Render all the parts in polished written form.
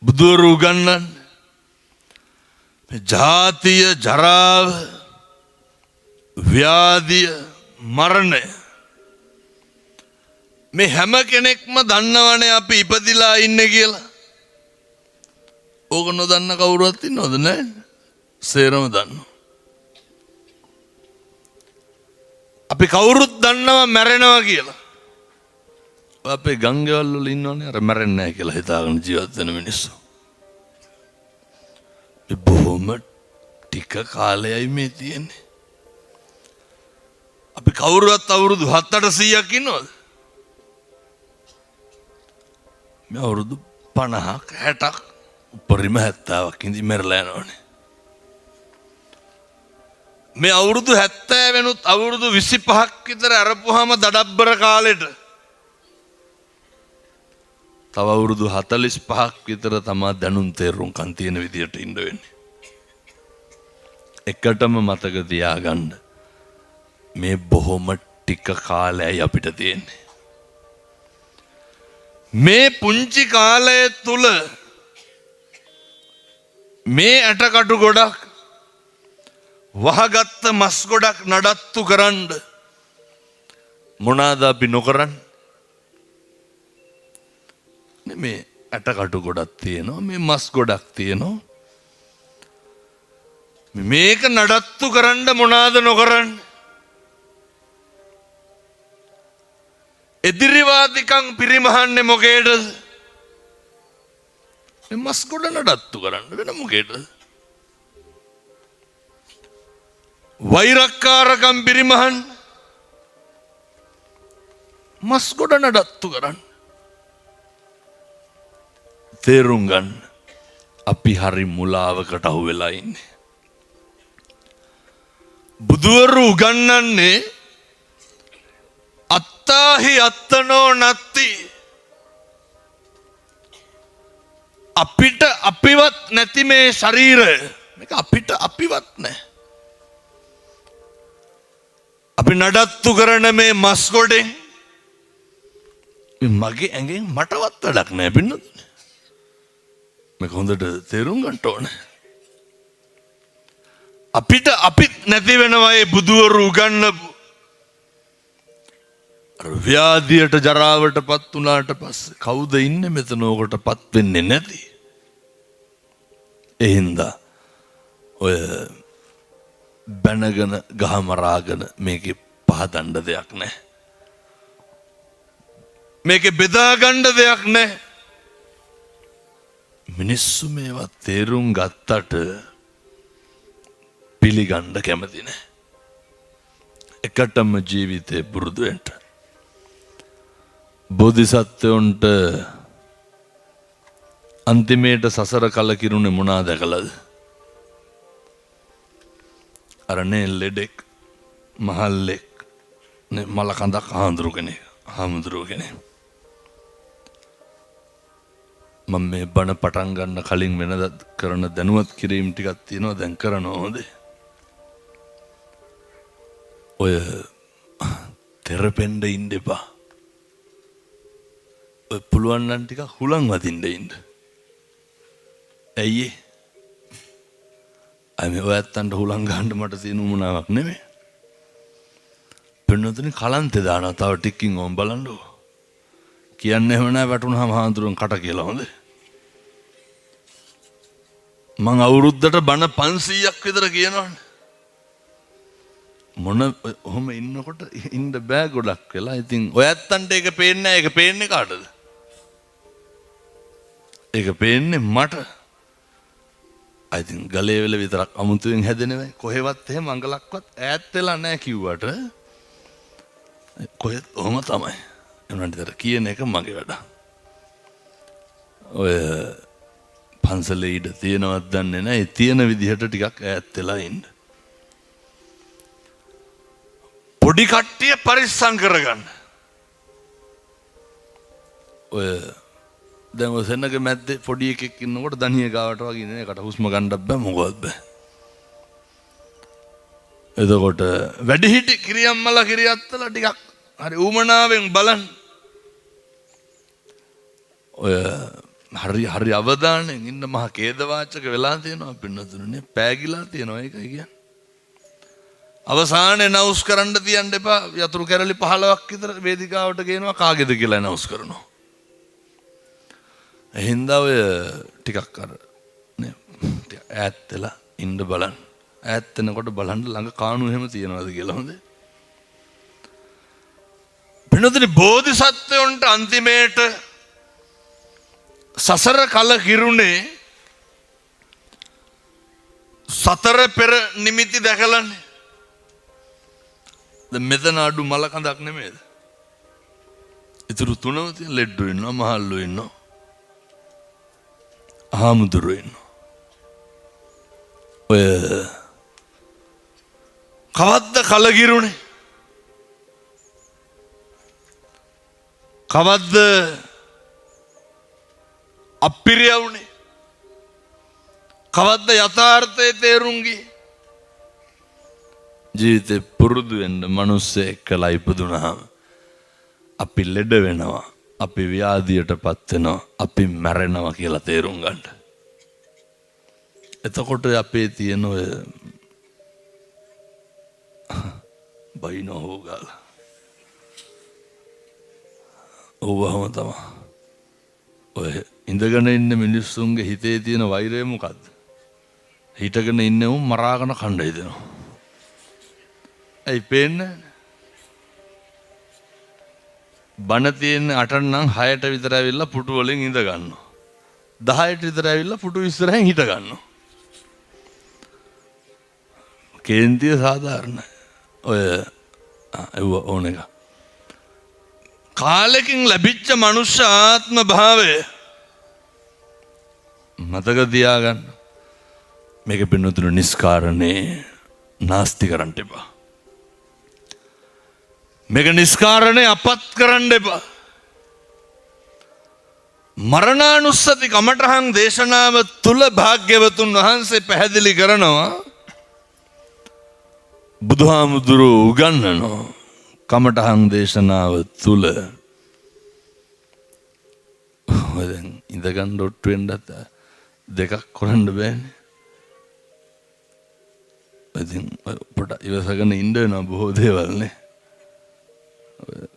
බුදුවරු උගන්වන්නේ ජාතිය, ජරාව, ව්‍යාධිය, මරණය මේ හැම කෙනෙක්ම දන්නවනේ අපි ඉපදිලා ඉන්නේ කියලා. ඕක නොදන්න කවුරුවත් ඉන්නවද? නැහැ. සේරම දන්නවා. අපි කවුරුත් දන්නවා මැරෙනවා කියලා. අපේ ගංගවල වල ඉන්නවනේ අර මැරෙන්නේ නැහැ කියලා හිතාගෙන ජීවත් වෙන මිනිස්සු. මේ බොහොම ටික කාලයයි මේ තියෙන්නේ. අපි කවුරුවත් අවුරුදු 7-800ක් ඉන්නවද? මේ අවුරුදු 50ක් 60ක් උපරිම 70ක් ඉඳි මැරලා යනවනේ. මේ අවුරුදු 70 වෙනුත් අවුරුදු 25ක් විතර අරපුවාම දඩබ්බර කාලෙට තව අවුරුදු 45ක් විතර තමයි දැනුම් තේරුම්කම් තියෙන විදියට ඉන්න වෙන්නේ. එකටම මතක තියාගන්න මේ බොහොම ටික කාලයයි අපිට තියෙන්නේ. මේ පුංචි කාලය තුල මේ ඇටකටු ගොඩක් වහගත්ත මස් ගොඩක් නඩත්තු කරන්න මොනවාද අපි නොකරන්නේ? මේ ඇටකටු ගොඩක් තියෙනවා, මේ මස් ගොඩක් තියෙනවා. මේක නඩත්තු කරන්න මොනවාද නොකරන්නේ? එදිරිවාදිකම් පිරිමහන්නේ මොකේද? මේ මස් ගොඩ නඩත්තු කරන්න වෙන මොකේද? වෛරක්කාරකම් පිරිමහන් මස් ගොඩ නඩත්තු කරන්න. තේරුම් ගන්න අපි හරි මුලාවකට අහු වෙලා ඉන්නේ. බුදුවරු උගන්වන්නේ අත්තාහි අත්තනෝ නත්ති. අපිට අපිවත් නැති මේ ශරීරය මේක අපිට අපිවත් නැහැ. අපි නඩත්තු කරන මේ මස් ගොඩෙන් මගේ ඇඟෙන් මටවත් වැඩක් නැහැ පින්නතුනේ. මේක හොඳට තේරුම් ගන්න ඕනේ. අපිට අපිත් නැති වෙනවා ඒ බුදුවරු උගන්වපු ව්‍යාධියට ජරාවටපත් වුණාට පස්සේ කවුද ඉන්නේ මෙතන ඕකටපත් වෙන්නේ නැති? ඒ හින්දා ඔය බැනගෙන ගහමරාගෙන මේකේ පහදන්න දෙයක් නැහැ. මේකේ බෙදා ගන්න දෙයක් නැහැ. මිනිස්සු මේවා තේරුම් ගත්තට පිළිගන්න කැමති නැහැ. එකටම ජීවිතේ පුරුදු වෙන්න. බෝධිසත්වයන්ට අන්තිමේට සසර කලකිරුනේ මොනා දැකලාද? අරනේ ලෙඩෙක් මහල්ලෙක් මලකඳක් හාමුදුරුව කෙනෙක්. මම මේ බණ පටන් ගන්න කලින් වෙනද කරන දැනුවත් කිරීම ටිකක් තියෙනවා දැන් කරනවා හොඳේ. ඔය තෙරපෙන්න ඉන්න එපා. ඔය පුළුවන් නම් ටිකක් හුලං වදින්න ඉන්න. ඇයි ඒ? අයි ඔයත්තන්ට හුලං ගන්න මට තියෙන උමනාවක් නෙමෙයි. පෙන්නතුනි කලන්තේ දානවා තව ටිකකින් ඕම් බලන්නකො. කියන්නේ එහෙම නැහැ වැටුනහම හාඳුරුන් කට කියලා හොඳේ. මං අවුරුද්දට බණ 500ක් විතර කියනවනේ. මොන ඔහොම ඉන්නකොට ඉන්න බෑ ගොඩක් වෙලා. ඉතින් ඔයත්තන්ට ඒක පේන්නේ නැහැ. ඒක පේන්නේ කාටද? ඒක පේන්නේ මට. ඉතින් ගලේ වෙල විතරක් අමුතුවෙන් හැදෙනවයි. කොහෙවත් එහෙම අඟලක්වත් ඈත් වෙලා නැහැ කිව්වට කොහෙත් ඔහොම තමයි. එවනන්ට කියන එක මගේ වැඩ. ඔය පන්සලේ ඉඩ තියෙනවත් දන්නේ නැහැ. තියෙන විදිහට ටිකක් ඈත් වෙලා ඉන්න. පොඩි කට්ටිය පරිස්සම් කරගන්න. ඔය දැන් ඔය සෙනග මැද්දේ පොඩි එකෙක් ඉන්නකොට දණිය ගාවට වගේ ඉන්නේ. ඒකට හුස්ම ගන්නත් බෑ මොකවත් බෑ. එතකොට වැඩිහිටි කිරියම්මලා කිරියත්තලා ටිකක් හරි උමනාවෙන් බලන්න. ඔය හරි අවධානයෙන් ඉන්න මහ ඛේදවාචක වෙලා තියෙනවා පින්නතුනේ. පෑගිලා තියෙනවා ඒකයි කියන්නේ. අවසානයේ නවුස් කරන්න තියන්න එපා. යතුරු කැරලි 15ක් විතර වේදිකාවට ගේනවා කාගේද කියලා නවුස් කරනවා. එහෙනම් ඔය ටිකක් අර නේ ඈත් වෙලා ඉන්න බලන්න. ඈත් වෙනකොට බලන්න ළඟ කාණු එහෙම තියනවාද කියලා හොඳේ. පින්නතුනේ බෝධිසත්වයන්ට අන්තිමේට සසර කල කිරුණේ සතර පෙර නිමිති දැකලානේ. දැන් මෙතන අඩු මල කඳක් නෙමෙයිද? ඉතුරු තුනම තියෙන ලෙඩ්ඩු ඉන්නවා, මහල්ලු ඉන්නවා, ආමුදුරු ඉන්නවා. ඔය කවද්ද කල කිරුණේ? කවද්ද අපිරියවුනේ? කවද්ද යථාර්ථයේ තේරුම් ගියේ? ජීවිතේ පුරුදු වෙන්න මිනිස්සෙක් කියලා ඉපදුනහම අපි ලෙඩ වෙනවා, අපි ව්‍යාධියටපත් වෙනවා, අපි මැරෙනවා කියලා තේරුම් ගන්න. එතකොට අපේ තියෙන ඔය බයිනෝ හොගාල ඕවහම තමයි. ඔය ඉඳගෙන ඉන්න මිනිස්සුන්ගේ හිතේ තියෙන වෛරය මොකද්ද? හිටගෙන ඉන්නේ උන් මරාගෙන කණ්ඩ හිතෙනවා. ඇයි පේන්නේ? බණ තියෙන 8 නම් 6ට විතර ඇවිල්ලා පුටු වලින් ඉඳ ගන්නවා. 10ට විතර ඇවිල්ලා පුටු ඉස්සරහින් හිට ගන්නවා. කේන්තිය සාධාරණයි. ඔය ඕන එක. කාලෙකින් ලැබිච්ච මනුෂ්‍ය ආත්ම භාවය මතක තියාගන්න. මේක පින්නතුණු නිස්කාරණේ නාස්ති කරන්න එපා. මේක නිස්කාරණේ අපත් කරන්න එපා. මරණානුස්සති කමඨහං දේශනාව තුල භාග්‍යවතුන් වහන්සේ පැහැදිලි කරනවා බුදුහාමුදුරුවෝ උගන්වනවා කමඨහං දේශනාව තුල දැන් ඉඳගන්න ඔට්ටු වෙන්නත් දෙකක් කරන්න බෑනේ. ඉතින් පොඩ ඉවසගෙන ඉන්න වෙනවා බොහෝ දේවල් නේ.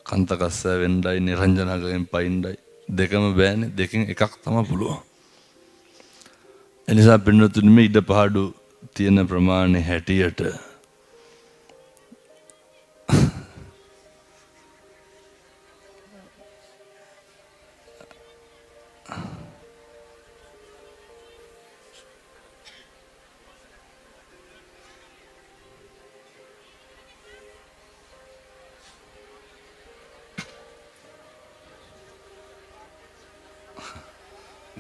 කන්තකස්ස වෙන්නයි නිරංජනකෙන් පයින්නයි දෙකම බෑනේ. දෙකෙන් එකක් තමයි පුළුවන්. එනිසා පින්නතුනි මේ ඉඩ පහඩු තියෙන ප්‍රමාණය හැටියට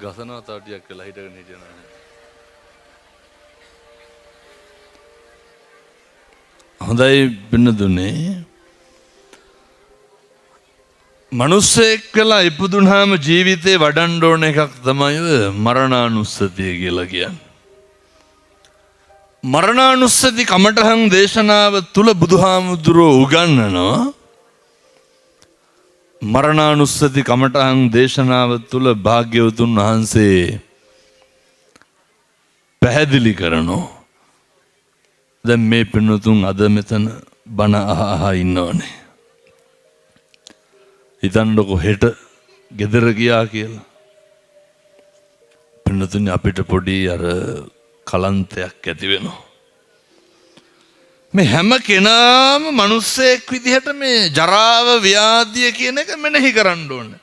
ගසනවා තාටියක් කියලා හිටගෙන හිටියනවා. හොඳයි පින්නතුනේ. මනුස්සයෙක් කියලා ඉපදුනහම ජීවිතේ වඩන්න ඕන එකක් තමයි මරණානුස්සතිය කියලා කියන්නේ. මරණානුස්සති කමඨහං දේශනාව තුල බුදුහාමුදුරුවෝ උගන්වනවා මරණානුස්සති කමඨහං දේශනාව තුල භාග්‍යවතුන් වහන්සේ පැහැදිලි කරනවා. දැන් මේ පින්නතුන් අද මෙතන බණ අහ ඉන්නවනේ. හිතන්නකො හෙට ගෙදර ගියා කියලා. පින්නතුන් අපිට පොඩි අර කලන්තයක් ඇති වෙනවා. මේ හැම කෙනාම මිනිස්සෙක් විදිහට මේ ජරාව ව්‍යාධිය කියන එක මෙනෙහි කරන්න ඕනේ.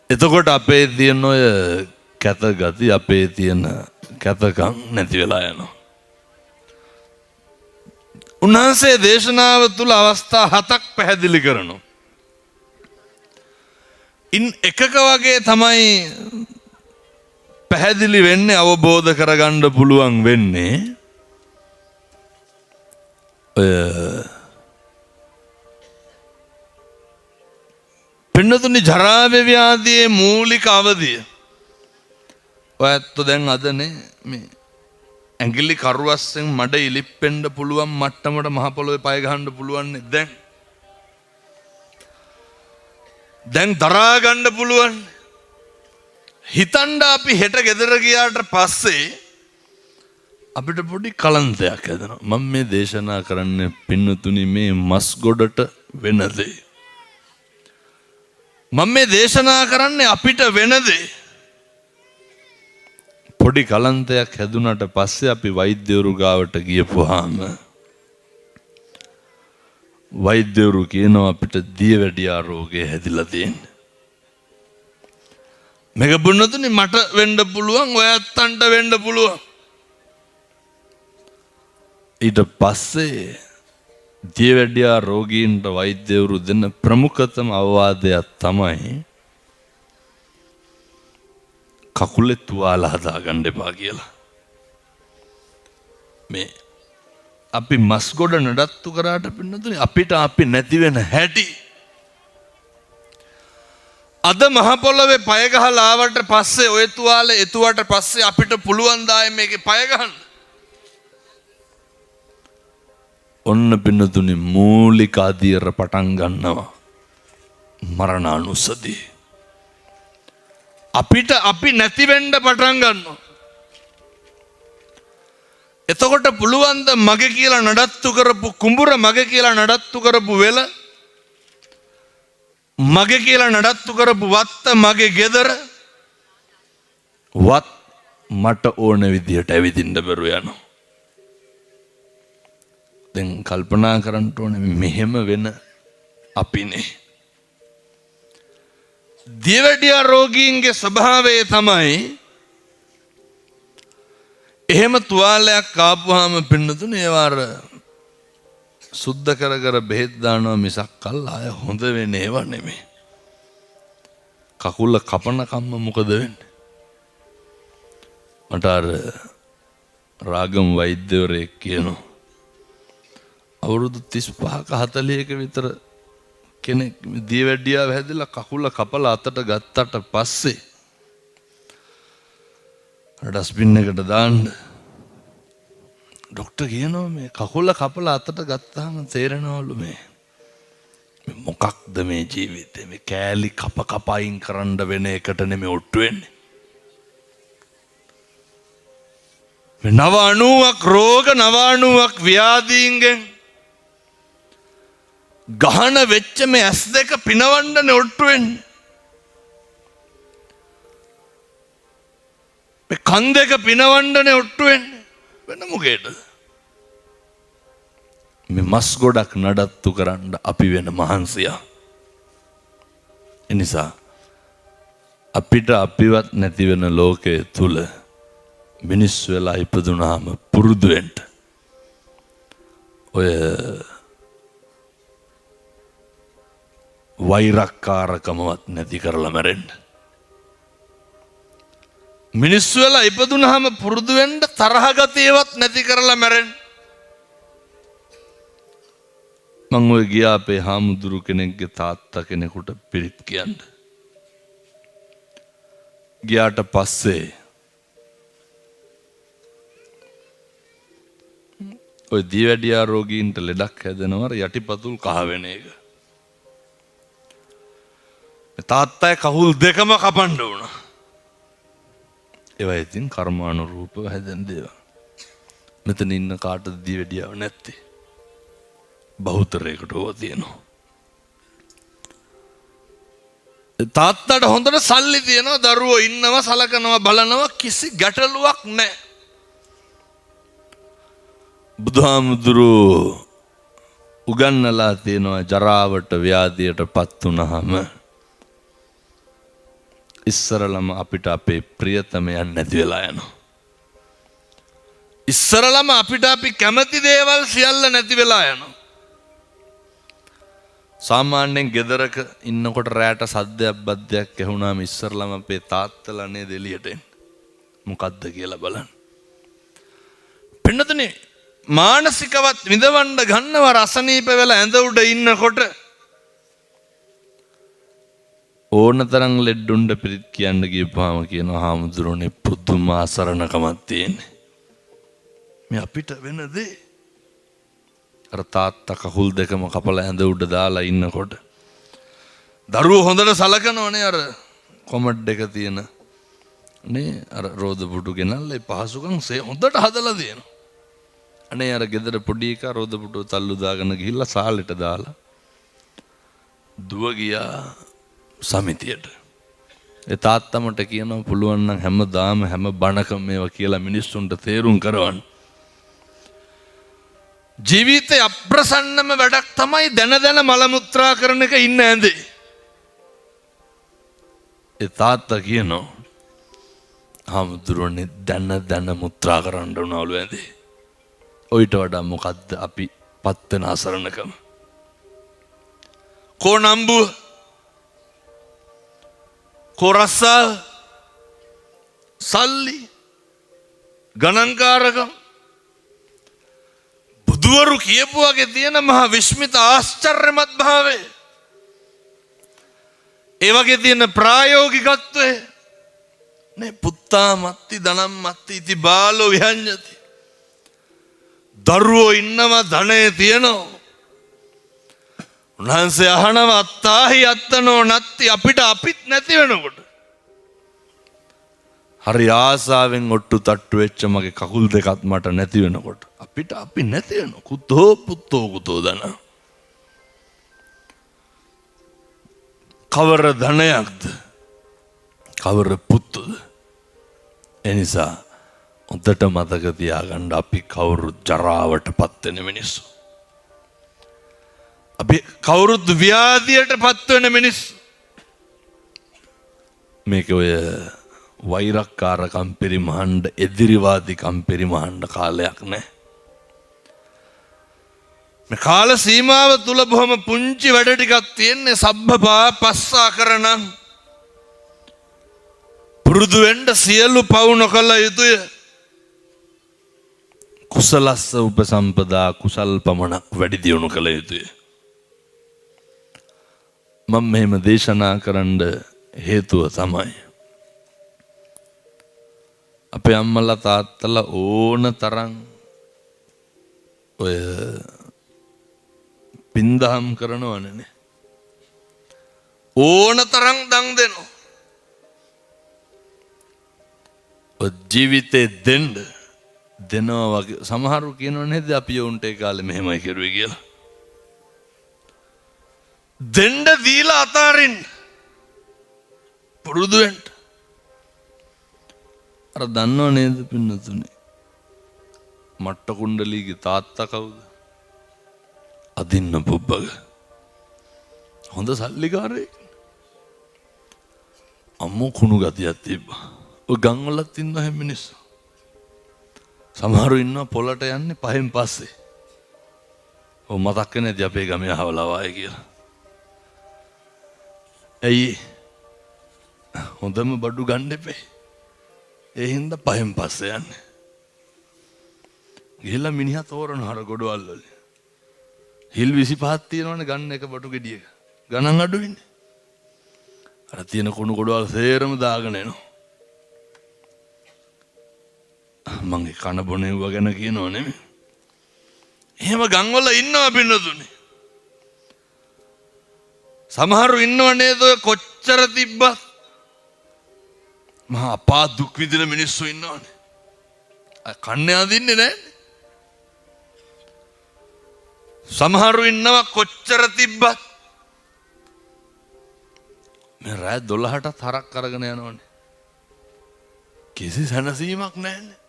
එතකොට අපේ තියෙන ඔය කැත ගති, අපේ තියෙන කැතකම් නැති වෙලා යනවා. උන්වහන්සේ දේශනාව තුල අවස්ථා 7ක් පැහැදිලි කරනවා. ඉන් එකක වගේ තමයි පැහැදිලි වෙන්නේ, අවබෝධ කරගන්න පුළුවන් වෙන්නේ. පින්නතුනි ජරා ව්‍යාධියේ මූලික අවධිය ඔයත් දැන් අදනේ මේ ඇඟිලි කරුවස්සෙන් මඩ ඉලිප්පෙන්න පුළුවන් මට්ටමට මහ පොළොවේ පය ගහන්න පුළුවන් නේ දැන්. දැන් දරා ගන්න පුළුවන්. හිතන්න අපි හෙට ගෙදර ගියාට පස්සේ අපිට පොඩි කලන්තයක් හැදෙනවා. මම මේ දේශනා කරන්නේ පින්නතුනි මේ මස් ගොඩට වෙන දේ. මම මේ දේශනා කරන්නේ අපිට වෙන දේ. පොඩි කලන්තයක් හැදුනට පස්සේ අපි වෛද්‍යවරු ගාවට ගියපුවාම වෛද්‍යවරු කියනවා අපිට දියවැඩියා රෝගය හැදිලා තියෙන්නේ. මේක බුන්නතුනි මට වෙන්න පුළුවන්, ඔයත්තන්ට වෙන්න පුළුවන්. ඊට පස්සේ දියවැඩියා රෝගීන්ට වෛද්‍යවරු දෙන ප්‍රමුඛතම අවවාදයක් තමයි කකුලේ තුවාල හදාගන්න එපා කියලා. මේ අපි මස් ගොඩ නඩත්තු කරාට පින්නතුනි අපිට අපි නැති වෙන හැටි. අද මහ පොළවේ පය ගහලා ආවට පස්සේ ඔය තුවාලේ එතුවට පස්සේ අපිට පුළුවන් දායි මේකේ පය ගහන්න. ඔන්න පින්නතුනි මූලික අධීර පටන් ගන්නවා මරණානුස්සතිය. අපිට අපි නැති වෙන්න පටන් ගන්නවා. එතකොට පුළුවන් ද මගේ කියලා නඩත්තු කරපු කුඹුර, මගේ කියලා නඩත්තු කරපු වෙල, මගේ කියලා නඩත්තු කරපු වත්ත, මගේ ගෙදර වත් මට ඕන විදිහට ඇවිදින්න බැරුව යනවා. දැන් කල්පනා කරන්න ඕනේ මෙහෙම වෙන අපිනේ. දියවැඩියා රෝගීන්ගේ ස්වභාවය තමයි එහෙම තුවාලයක් ආපුවාම පින්නතුනේ ඒවාර සුද්ධ කර කර බෙහෙත් දානවා මිසක් කල් ආය හොඳ වෙන්නේ ඒව නෙමෙයි. කකුල කපන කම්ම මොකද වෙන්නේ? මට අර රාගම් වෛද්‍යවරයෙක් කියනවා අවුරුදු 35ක 40ක විතර කෙනෙක් දියවැඩියාව හැදිලා කකුල කපලා අතට ගත්තට පස්සේ ඩස්බින් එකට දාන්න ડોක්ටර් කියනවා මේ කකුල කපලා අතට ගත්තාම තේරෙනවලු මේ මොකක්ද මේ ජීවිතේ මේ කෑලි කප කපයින් කරන්න වෙන එකට නෙමෙයි ඔට්ටු වෙන්නේ. මේ 90ක් රෝග 90ක් ව්‍යාධීන්ගෙන් ගහන වෙච්ච මේ ඇස් දෙක පිනවන්නනේ ඔට්ටු වෙන්නේ. මේ කන් දෙක පිනවන්නනේ ඔට්ටු වෙන්නේ. වෙන මොකේද? මේ මස් ගොඩක් නඩත්තු කරන්න අපි වෙන මහන්සියා. එනිසා අපිට අපිවත් නැති වෙන ලෝකයේ තුල මිනිස් වෙලා ඉපදුනාම පුරුදු වෙන්න. ඔය වෛරක්කාරකමවත් නැති කරලා මැරෙන්න. මිනිස්සු වෙලා ඉපදුනහම පුරුදු වෙන්න තරහ ගතියවත් නැති කරලා මැරෙන්න. මම ඔය ගියා අපේ හාමුදුරු කෙනෙක්ගේ තාත්තා කෙනෙකුට පිරිත් කියන්න. ගියාට පස්සේ ඔය දියවැඩියා රෝගීන්ට ලෙඩක් හැදෙනවර යටිපතුල් කහ වෙන එක. තාත්තයි කකුල් දෙකම කපන්න වුණා. ඒවා ඉතින් කර්මානුරූපව හැදෙන දේවල්. මෙතන ඉන්න කාටද දියවැඩියාව නැත්තේ? බහුතරයකට ඕවා තියෙනවා. තාත්තට හොඳට සල්ලි තියෙනවා, දරුවෝ ඉන්නවා, සලකනවා, බලනවා, කිසි ගැටලුවක් නැහැ. බුදුහාමුදුරුවෝ උගන්වලා තියෙනවා ජරාවට ව්‍යාධියට පත් වුණාම ඉස්සරලම අපිට අපේ ප්‍රියතමයන් නැති වෙලා යනවා. ඉස්සරලම අපිට අපි කැමති දේවල් සියල්ල නැති වෙලා යනවා. සාමාන්‍යයෙන් ගෙදරක ඉන්නකොට රැට සද්දයක් බද්දයක් ඇහුණාම ඉස්සරලම අපේ තාත්තලා නේද එළියට එන්නේ. මොකද්ද කියලා බලන්න. පින්නතනේ මානසිකවත් විඳවන්න ගන්නව රසනීප වෙලා ඇඳ උඩ ඉන්නකොට ඕනතරම් ලෙඩුණ්ඩ පිරිත් කියන්න ගියපුවාම කියනවා හාමුදුරනේ පුදුම අසරණකමක් තියෙන්නේ. මේ අපිට වෙන දේ. අර තාත්තා කකුල් දෙකම කපලා ඇඳ උඩ දාලා ඉන්නකොට දරුවෝ හොඳට සලකනවනේ අර කොමඩ් එක තියෙන නේ අර රෝද පුටු ගෙනල්ලා පහසුකම් හොඳට හදලා දෙනවා. අනේ අර ගෙදර පොඩි එකා රෝද පුටුව තල්ලු දාගෙන ගිහිල්ලා සාලෙට දාලා දුව ගියා සමිතියට. ඒ තාත්තමට කියනවා පුළුවන් නම් හැමදාම හැම බණකම මේවා කියලා මිනිස්සුන්ට තේරුම් කරවන්න. ජීවිතේ අප්‍රසන්නම වැඩක් තමයි දැන දැන මල මුත්‍රා කරන එක ඉන්න ඇඳේ. ඒ තාත්තා කියනවා හාමුදුරුවනේ දැන දැන මුත්‍රා කරන්න උනවලු ඇඳේ. ඔයිට වඩා මොකද්ද අපි පත් වෙන අසරණකම? කෝ නම්බුව කොරස්සා සල්ලි ගණන්කාරකම් බුදුවරු කියපු වගේ තියෙන මහා විස්මිත ආශ්චර්යමත් භාවය, ඒ වගේ තියෙන ප්‍රායෝගිකත්වය නේ පුත්තා මත්ති ධනම් මත්ති ඉති බාලෝ විහඤ්ඤති. දරුවෝ ඉන්නවා ධනෙ තියෙනවා. උන්වහන්සේ අහනවා අත්තාහි අත්තනෝ නැත්ති අපිට අපිත් නැති වෙනකොට හරි ආසාවෙන් ඔට්ටු තට්ටු වෙච්ච මගේ කකුල් දෙකත් මට නැති වෙනකොට අපිට අපි නැති වෙන කුතෝ පුත්තෝ කුතෝ දන කවර ධනයක්ද කවර පුත්තුද? එනිසා උන්ට මතක තියාගන්න අපි කවුරුත් ජරාවට පත් වෙන මිනිස්සු. අපි කවුරුත් ව්‍යාධියට පත් වෙන මිනිස්සු. මේක ඔය වෛරක්කාරකම් පරිමහන්න එදිරිවාදිකම් පරිමහන්න කාලයක් නෑ. මේ කාල සීමාව තුල බොහොම පුංචි වැඩ ටිකක් තියෙන්නේ. සබ්බපා පස්සා කරන පුරුදු වෙන්න සියලු පව් නොකළ යුතුය. කුසලස්ස උපසම්පදා කුසල් පමණක් වැඩි දියුණු කළ යුතුය. මම මෙහෙම දේශනා කරන්න හේතුව තමයි අපේ අම්මලා තාත්තලා ඕන තරම් ඔය පින්දහම් කරනවනේ. ඕන තරම් දන් දෙනවා. ඔය ජීවිතේ දෙනවා වගේ සමහරු කියනව නේද අපි උන්ට ඒ කාලේ මෙහෙමයි කරුවේ කියලා. දෙන්න දීලා අතාරින්න පුරුදු වෙන්න. අර දන්නව නේද පින්නතුනේ මට්ට කුණ්ඩලීගේ තාත්තා කවුද? අදින්න පුබ්බග. හොඳ සල්ලිකාරයෙක්. අම්මෝ කුණු ගතියක් තිබ්බා. ඔය ගම් වලත් ඉන්න හැම මිනිස්සු. සමහරු ඉන්නවා පොලට යන්නේ පහෙන් පස්සේ. ඔව් මතක් වෙන්නේ අපේ ගමේ අහවලා වායේ කියලා. ඇයි හොඳම බඩු ගන්න එපේ. ඒ හින්දා පහෙන් පස්සේ යන්නේ. ගිහලා මිනිහා තෝරන හර ගොඩවල් වල. හිල් 25ක් තියෙනවනේ ගන්න එක බඩු ගෙඩියක. ගණන් අඩුයිනේ. අර තියෙන කුණු ගොඩවල් සේරම දාගෙන එනවා. මං කන බොනෙව්ව ගැන කියනව නෙමෙයි. එහෙම ගම් වල ඉන්නවා පින්නතුනේ. සමහරු ඉන්නව නේද ඔය කොච්චර තිබ්බත් මහා අපා දුක් විඳින මිනිස්සු ඉන්නවනේ. කන්නේ අදින්නේ නැහැ. සමහරු ඉන්නවා කොච්චර තිබ්බත් මේ රාත් 12ට හරක් අරගෙන යනවනේ. කිසි සැනසීමක් නැහැනේ.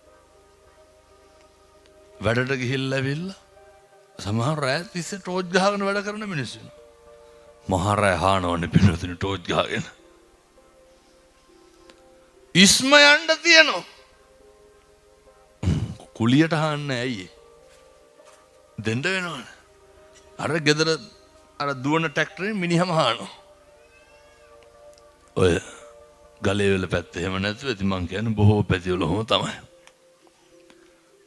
වැඩට ගිහිල්ලා ඇවිල්ලා සමහර රාත් තිස්සේ ටෝච් ගහගෙන වැඩ කරන මිනිස්සු. මහරය හානවනේ පින්නතුනේ ටෝච් ගහගෙන. ඉස්ම යන්න තියෙනවා. කුලියට හාන්නේ ඇයි? දෙන්න වෙනවනේ. අර ගෙදර අර දුවන ට්‍රැක්ටරේ මිනිහම හානවා. ඔය ගලේ වල පැත්තේ එහෙම නැතුව ඉතින් මං කියන්නේ බොහෝ පැතිවල හොම තමයි.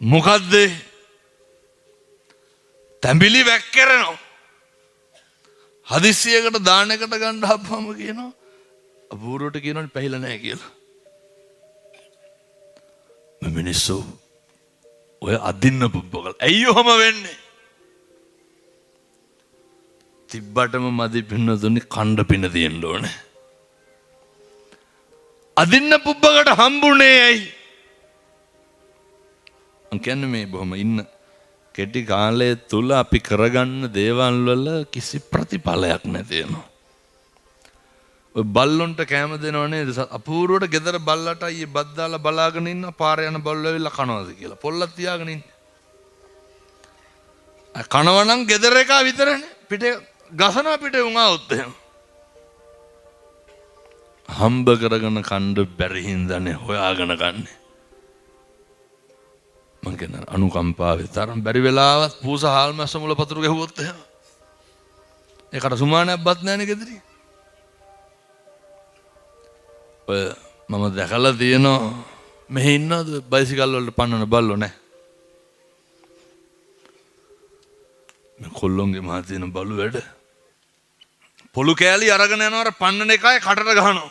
මොකද්ද? තැඹිලි වැක්කරනවා. හදිස්සියකට දානයකට ගන්න හප්පම කියනවා අපූර්වට කියනවනේ පැහිලා නැහැ කියලා. මේ මිනිස්සු ඔය අදින්න පුබ්බකල්. ඇයි ඔහම වෙන්නේ? තිබ්බටම මදි පින්නතුනි කණ්ඩ පින තියෙන්න ඕනේ. අදින්න පුබ්බකට හම්බුනේ ඇයි? මං කියන්නේ මේ බොහොම ඉන්න කෙටි කාලය තුල අපි කරගන්න දේවල් වල කිසි ප්‍රතිඵලයක් නැති වෙනවා. ඔය බල්ලොන්ට කැම දෙනව නේද? අපූර්වට ගෙදර බල්ලට අයියේ බත් දාලා බලාගෙන ඉන්න පාර යන බල්ලෝ ඇවිල්ලා කනවාද කියලා. පොල්ලක් තියාගෙන ඉන්න. කනවනම් ගෙදර එක විතරනේ. පිටේ ගසනා පිටේ උඟාවොත් එහෙම. හම්බ කරගෙන කණ්ඩ බැරි හින්දානේ හොයාගෙන ගන්නේ. මං කියන අනුකම්පාවේ තරම් බැරි වෙලාවත් පූස හාල් මැස්ස මුල පතුරු ගැහුවොත් එහෙම. ඒකට සුමානයක් බත් නැහැනේ ගෙදරින්. ඔය මම දැකලා තියෙනවා මෙහි ඉන්නවද බයිසිකල් වලට පන්නන බල්ලෝ නැහැ. මේ කොල්ලොන්ගේ මහා තියෙන බලු වැඩ. පොළු කෑලි අරගෙන යනවර පන්නන එකයි කටට ගහනවා.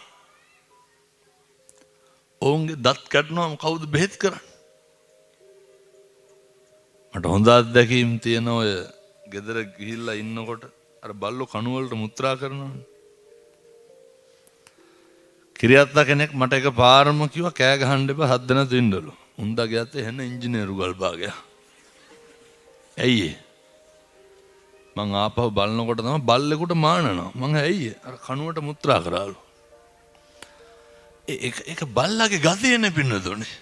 ඔවුන්ගේ දත් කැඩුනම කවුද බෙහෙත් කරන්නේ? මට හොඳ අත්දැකීම් තියෙන ඔය ගෙදර ගිහිල්ලා ඉන්නකොට අර බල්ලෝ කණු වලට මුත්‍රා කරනවනේ. කිරියත්තා කෙනෙක් මට එක පාරම කිව්වා කෑ ගහන්න එපා 7 දෙනා දෙන්නලු. උන්දා ගියත් එහෙන ඉංජිනේරු ගල්බාගයා. ඇයි මං ආපහු බලනකොට තමයි බල්ලෙකුට මානනවා. මං ඇයි අර කණුවට මුත්‍රා කරාලු. ඒක බල්ලාගේ ගතියනේ පින්නතුනේ.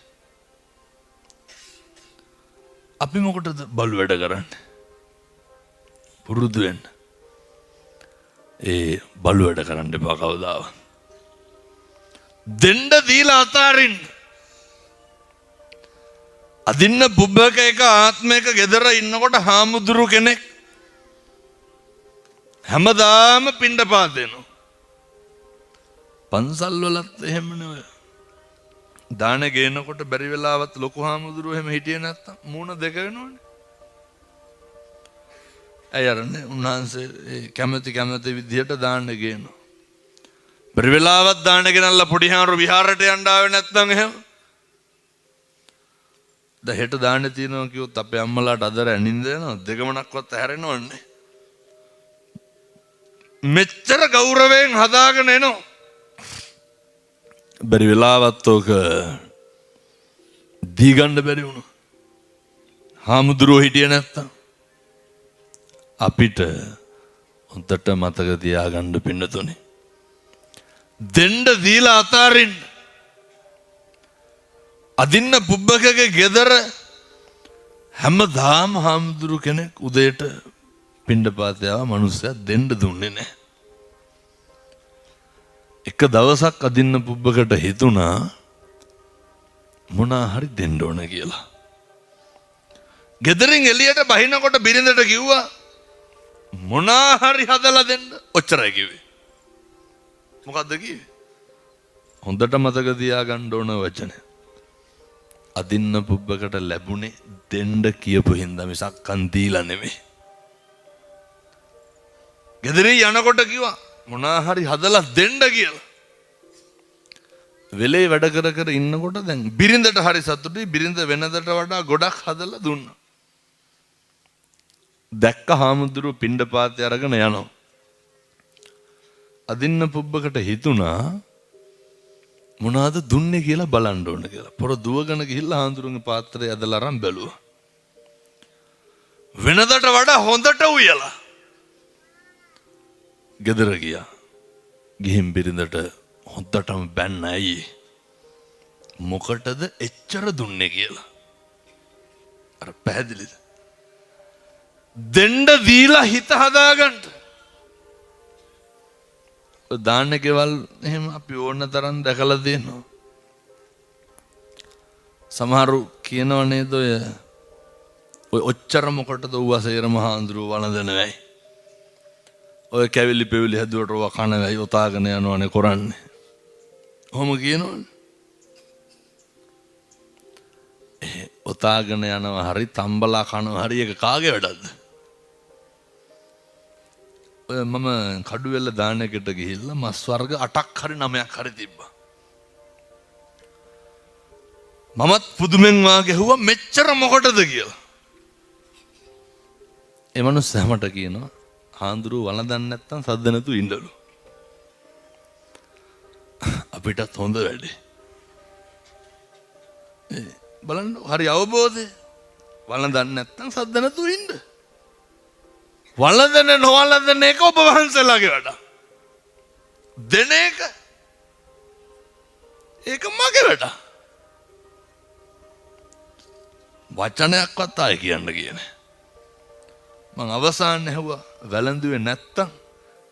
අපි මොකටද බලු වැඩ කරන්නේ? පුරුදු වෙන්න. ඒ බලු වැඩ කරන්න එපා කවදාවත්. දෙන්න දීලා අතාරින්න. අදින්න පුබ්බක එක ආත්මයක ගෙදර ඉන්නකොට හාමුදුරු කෙනෙක් හැමදාම පිණ්ඩපාත දෙනවා. පන්සල් වලත් එහෙමනේ ඔය. දාන ගේනකොට බැරි වෙලාවත් ලොකු හාමුදුරුවෝ එහෙම හිටියේ නැත්තම් මූණ දෙක වෙනවනේ. ඇයි අරන්නේ උන්වහන්සේ කැමැති විදිහට දාන්න ගේනවා. බැරි වෙලාවත් දාන ගෙනල්ලා පොඩි හාමුදුරුවෝ විහාරයට යන්න ආවේ නැත්තම් එහෙම. දැන් හෙට දාන්න තියෙනවා කිව්වොත් අපේ අම්මලාට අදර ඇනින්ද යනවා දෙගමනක්වත් ඇහැරෙනවන්නේ. මෙච්චර ගෞරවයෙන් හදාගෙන එනවා. බැරි වෙලාවත් ඔක දී ගන්න බැරි වුණා. හාමුදුරුවෝ හිටියේ නැත්තම් අපිට හොඳට මතක තියාගන්න පින්නතුනේ. දෙන්න දීලා අතාරින්න. අදින්න පුබ්බකගේ ගෙදර හැමදාම හාමුදුරු කෙනෙක් උදේට පිණ්ඩපාතය ආව මිනිස්සයා දෙන්න දුන්නේ නැහැ. එක දවසක් අදින්න පුබ්බකට හිතුණා මොනා හරි දෙන්න ඕන කියලා. ගෙදරින් එළියට බහිනකොට බිරිඳට කිව්වා මොනා හරි හදලා දෙන්න. ඔච්චරයි කිව්වේ. මොකද්ද කිව්වේ? හොඳට මතක තියාගන්න ඕන වචනේ. අදින්න පුබ්බකට ලැබුණේ දෙන්න කියපු හින්දා මිසක් කන් දීලා නෙමෙයි. ගෙදරින් යනකොට කිව්වා මොනා හරි හදලා දෙන්න කියලා. වෙලේ වැඩ කර කර ඉන්නකොට දැන් බිරිඳට හරි සතුටුයි. බිරිඳ වෙනදට වඩා ගොඩක් හදලා දුන්නා. දැක්ක හාමුදුරුවෝ පිණ්ඩපාතය අරගෙන යනවා. අදින්න පුබ්බකට හිතුණා මොනවාද දුන්නේ කියලා බලන්න ඕන කියලා. පොර දුවගෙන ගිහිල්ලා හාමුදුරුවන්ගේ පාත්‍රය ඇදලා අරන් බැලුවා. වෙනදට වඩා හොඳට උයලා. ගෙදර ගියා. ගිහින් බිරිඳට හොඳටම බැන්න ඇයි මොකටද එච්චර දුන්නේ කියලා. අර පැහැදිලිද? දෙන්න දීලා හිත හදාගන්න. දාන්න ගෙවල් එහෙම අපි ඕන තරම් දැකලා තියෙනවා. සමහරු කියනව නේද ඔය ඔච්චර මොකටද ඌවසේර මහාඳුරු වළඳනවයි. ඔය කැවිලි පෙවිලි හැදුවට ඔවා කනවයි ඔතාගෙන යනවනේ කරන්නේ. ඔහොම කියනවනේ. ඔතාගෙන යනවා හරි තම්බලා කනවා හරි එක කාගේ වැඩක්ද? ඔය මම කඩුවෙල්ල දානකට ගිහිල්ලා මස් වර්ග 8ක් හරි 9ක් හරි තිබ්බා. මමත් පුදුමෙන් වාගෙහුවා මෙච්චර මොකටද කියලා. ඒ මනුස්සයා මට කියනවා හාඳුරු වළඳන්නේ නැත්තම් සද්ද නැතුව ඉන්නලු. අපිටත් හොඳ වැඩේ. බලන්න හරි අවබෝධය. වළඳන්නේ නැත්තම් සද්ද නැතුව ඉන්න. වළඳන නොවළඳන එක ඔබ වහන්සේලාගේ වැඩ. දෙන එක ඒක මගේ වැඩ. වචනයක්වත් ආයේ කියන්න කියන්නේ. මං අවසානයේ ඇහුවා වැළඳුවේ නැත්තම්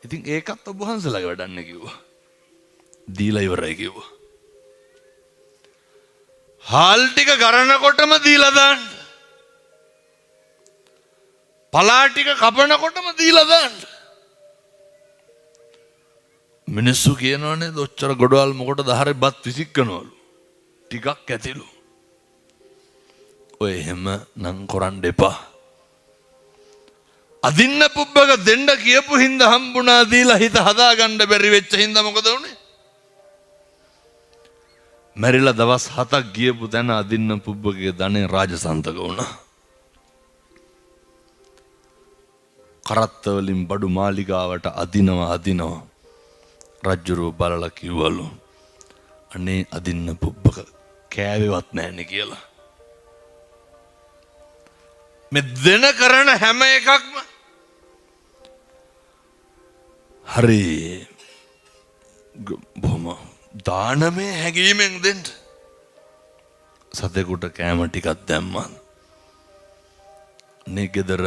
ඉතින් ඒකත් ඔබ වහන්සේලාගේ වැඩන්නේ කිව්වා. දීලා ඉවරයි කිව්වා. හාල් ටික කරනකොටම දීලා දාන්න. පලා ටික කපනකොටම දීලා දාන්න. මිනිස්සු කියනවනේ ඔච්චර ගොඩවල් මොකටද හරි බත් විසික්කනවලු. ටිකක් ඇතිලු. ඔය එහෙම නම් කරන්න එපා. අදින්න පුබ්බක දෙන්න කියපු හින්දා හම්බුණා දීලා හිත හදාගන්න බැරි වෙච්ච හින්දා මොකද වුනේ? මැරිලා දවස් 7ක් ගියපු තැන අදින්න පුබ්බකගේ ධනෙ රාජසන්තක වුණා. කරත්ත වලින් බඩු මාලිගාවට අදිනවා රජ්ජුරුව බලලා කිව්වලු අනේ අදින්න පුබ්බක කෑවෙවත් නැන්නේ කියලා. මේ දෙන කරන හැම එකක්ම හරි බොහොම දානමය හැඟීමෙන් දෙන්න. සතෙකුට කෑම ටිකක් දැම්මා. නේ ගෙදර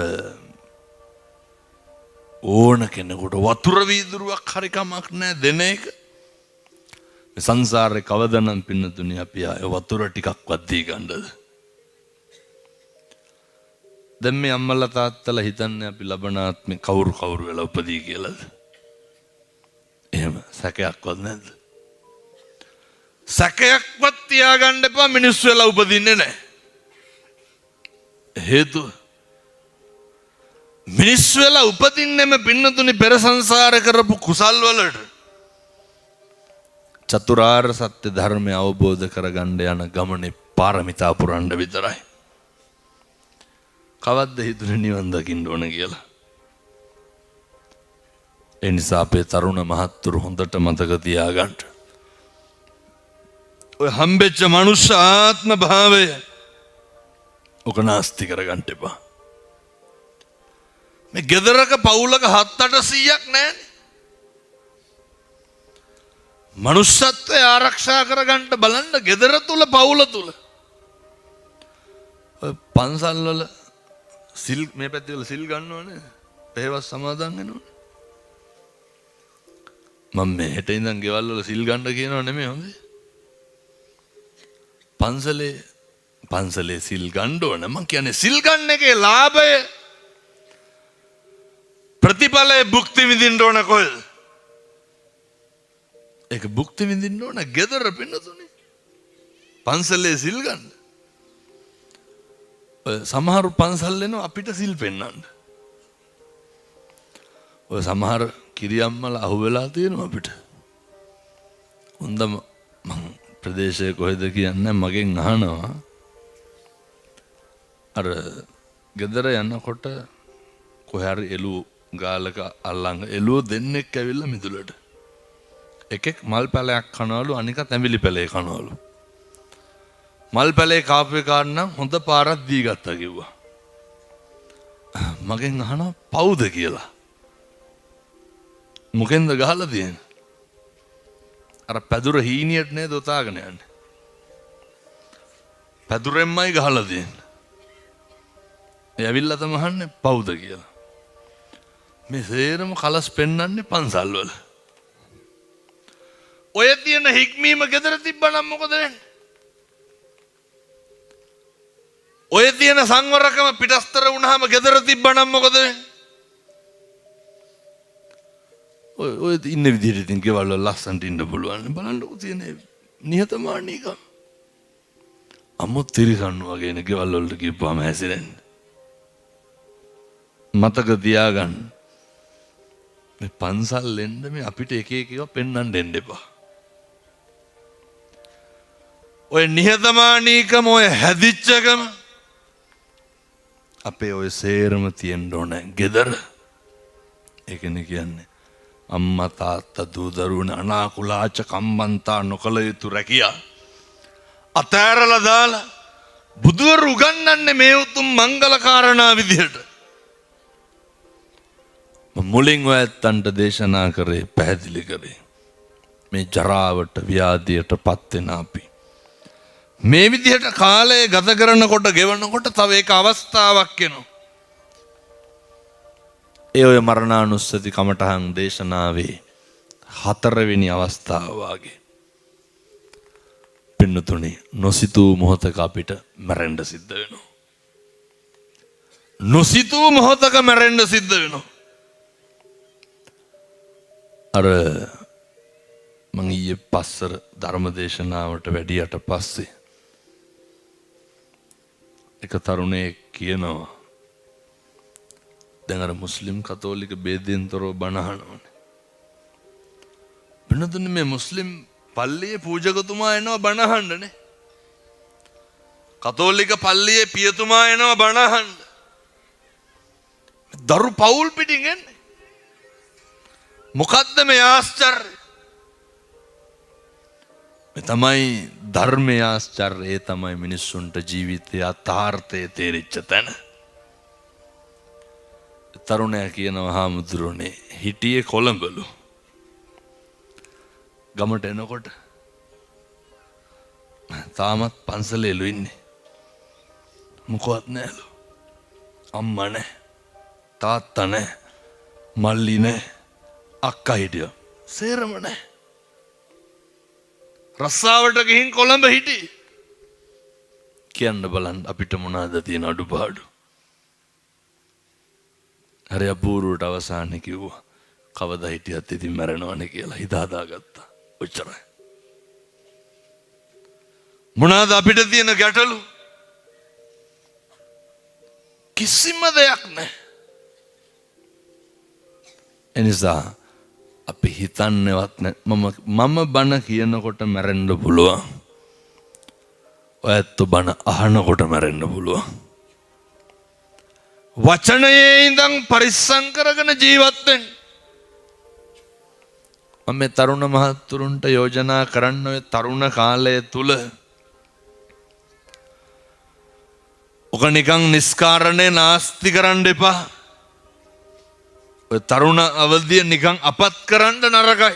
ඕන කෙනෙකුට වතුර වීදුරුවක් හරි කමක් නැහැ දෙන එක. මේ සංසාරේ කවදනම් පින්නතුනි අපි ආය වතුර ටිකක්වත් දී ගන්නද? දැන් මේ අම්මලා තාත්තලා හිතන්නේ අපි ලබන ආත්මේ කවුරු වෙලා උපදී කියලාද? එහෙම සැකයක්වත් නැද්ද? සැකයක්වත් තියාගන්න එපා මිනිස්සු වෙලා උපදින්නේ නැහැ. හේතුව මිනිස්සු වෙලා උපදින්නෙම පින්නතුනි පෙර සංසාර කරපු කුසල් වලට. චතුරාර්ය සත්‍ය ධර්මය අවබෝධ කරගන්න යන ගමනේ පාරමිතා පුරන්න විතරයි. කවද්ද හිතුනේ නිවන් දකින්න ඕන කියලා. ඒ නිසා අපේ තරුණ මහත්තුරු හොඳට මතක තියාගන්න. ඔය හම්බෙච්ච මනුෂ්‍ය ආත්ම භාවය ඔක නාස්ති කරගන්න එපා. මේ ගෙදරක පවුලක 7-800ක් නැහැනේ. මනුෂ්‍යත්වය ආරක්ෂා කරගන්න බලන්න ගෙදර තුල පවුල තුල. පන්සල් වල සිල් මේ පැත්තේ වල සිල් ගන්නවනේ. පෙරවස් සමාදන් වෙනවනේ. මම මේ හෙට ඉඳන් ගෙවල් වල සිල් ගන්න කියනව නෙමෙයි හොඳේ. පන්සලේ සිල් ගන්න ඕන. මං කියන්නේ සිල් ගන්න එකේ ලාභය ප්‍රතිඵලයේ භුක්ති විඳින්න ඕන කොහෙද? ඒක භුක්ති විඳින්න ඕන ගෙදර පින්නතුනේ. පන්සලේ සිල් ගන්න. සමහරු පන්සල් එනවා අපිට සිල් පෙන්නන්න. ඔය සමහර කිරියම්මලා අහුවෙලා තියෙනවා අපිට. හොඳම මං ප්‍රදේශයේ කොහෙද කියන්නේ මගෙන් අහනවා. අර ගෙදර යනකොට කොහේ හරි එළුව ගාලක අල්ලන් එළුව දෙන්නෙක් ඇවිල්ලා මිදුලට. එකෙක් මල් පැලයක් කනවලු අනික තැඹිලි පැලේ කනවලු. මල් පැලේ කාපේ කාරණා හොඳ පාරක් දී ගත්තා කිව්වා. මගෙන් අහනවා පවුද කියලා. මොකෙන්ද ගහලා තියෙන්නේ? අර පැදුර හීනියට නේද උතාගෙන යන්නේ. පැදුරෙන්මයි ගහලා තියෙන්නේ. ඒ ඇවිල්ලා තමයි අහන්නේ පවුද කියලා. මේ සේරම කලස් පෙන්වන්නේ පන්සල් වල. ඔය තියෙන හික්මීම ගෙදර තිබ්බනම් මොකද වෙන්නේ? ඔය තියෙන සංවරකම පිටස්තර වුණාම ගෙදර තිබ්බනම් මොකද වෙන්නේ? ඔය ඉන්න විදිහට ඉතින් ගෙවල් වල ලස්සනට ඉන්න පුළුවන්. බලන්නකො තියෙන නිහතමානීකම. අමුත් තිරිසන්නු වගේනේ ගෙවල් වලට ගිහපුවාම හැසිරෙන්නේ. මතක තියාගන්න. මේ පන්සල් එන්න මේ අපිට එක එක ඒවා පෙන්වන්න දෙන්න එපා. ඔය නිහතමානීකම ඔය හැදිච්චකම අපේ ඔය සේරම තියෙන්න ඕනේ ගෙදර. ඒකනේ කියන්නේ අම්මා තාත්තා දූ දරුවන අනාකුලාච කම්බන්තා නොකළ යුතු රැකියා අතෑරලා දාලා බුදුවරු උගන්වන්නේ මේ උතුම් මංගල කාරණා විදිහට. මුලින් ඔයත්තන්ට දේශනා කරේ පැහැදිලි කරේ මේ ජරාවට ව්‍යාධියට පත් වෙන අපි මේ විදිහට කාලය ගත කරනකොට ගෙවනකොට තව එක අවස්ථාවක් එනවා. ඒ ඔය මරණානුස්සති කමඨහං දේශනාවේ 4 වෙනි අවස්ථාව වාගේ. පින්නතුනි නොසිතූ මොහොතක අපිට මැරෙන්න සිද්ධ වෙනවා. නොසිතූ මොහොතක මැරෙන්න සිද්ධ වෙනවා. අර මං ඊයේ පස්සර ධර්ම දේශනාවට වැඩියට පස්සේ එක තරුණයෙක් කියනවා දැන් අර මුස්ලිම් කතෝලික බේදෙන්තරෝ බණ අහනවනේ. වෙනතුනේ මේ මුස්ලිම් පල්ලියේ පූජකතුමා එනවා බණ අහන්නනේ. කතෝලික පල්ලියේ පියතුමා එනවා බණ අහන්න. දරු පවුල් පිටින් එන්නේ. මොකද්ද මේ ආශ්චර්යය? මේ තමයි ධර්මයේ ආශ්චර්යය. ඒ තමයි මිනිස්සුන්ට ජීවිතය අර්ථය තේරිච්ච තැන. තරුණයා කියනවා හාමුදුරනේ හිටියේ කොළඹලු. ගමට එනකොට තාමත් පන්සලේලු ඉන්නේ. මොකවත් නැහැලු. අම්මා නැහැ. තාත්තා නැහැ. මල්ලි නැහැ. අක්කා හිටියා. සේරම නැහැ. රස්සාවට ගිහින් කොළඹ හිටියේ. කියන්න බලන්න අපිට මොනවද තියෙන අඩුපාඩු? හරි අපූර්වට අවසානයේ කිව්වා කවදා හිටියත් ඉතින් මැරෙනවනේ කියලා හිත හදාගත්තා. ඔච්චරයි. මොනවාද අපිට තියෙන ගැටලු? කිසිම දෙයක් නැහැ. එනිසා අපි හිතන්නේවත් නැහැ. මම බණ කියනකොට මැරෙන්න පුළුවන්. ඔයත් බණ අහනකොට මැරෙන්න පුළුවන්. වචනයේ ඉඳන් පරිස්සම් කරගෙන ජීවත් වෙන්න. මම මේ තරුණ මහත්තුරුන්ට යෝජනා කරන්න ඔය තරුණ කාලය තුල ඔක නිකන් නිස්කාරණේ නාස්ති කරන්න එපා. ඔය තරුණ අවධිය නිකන් අපත් කරන්න නරකයි.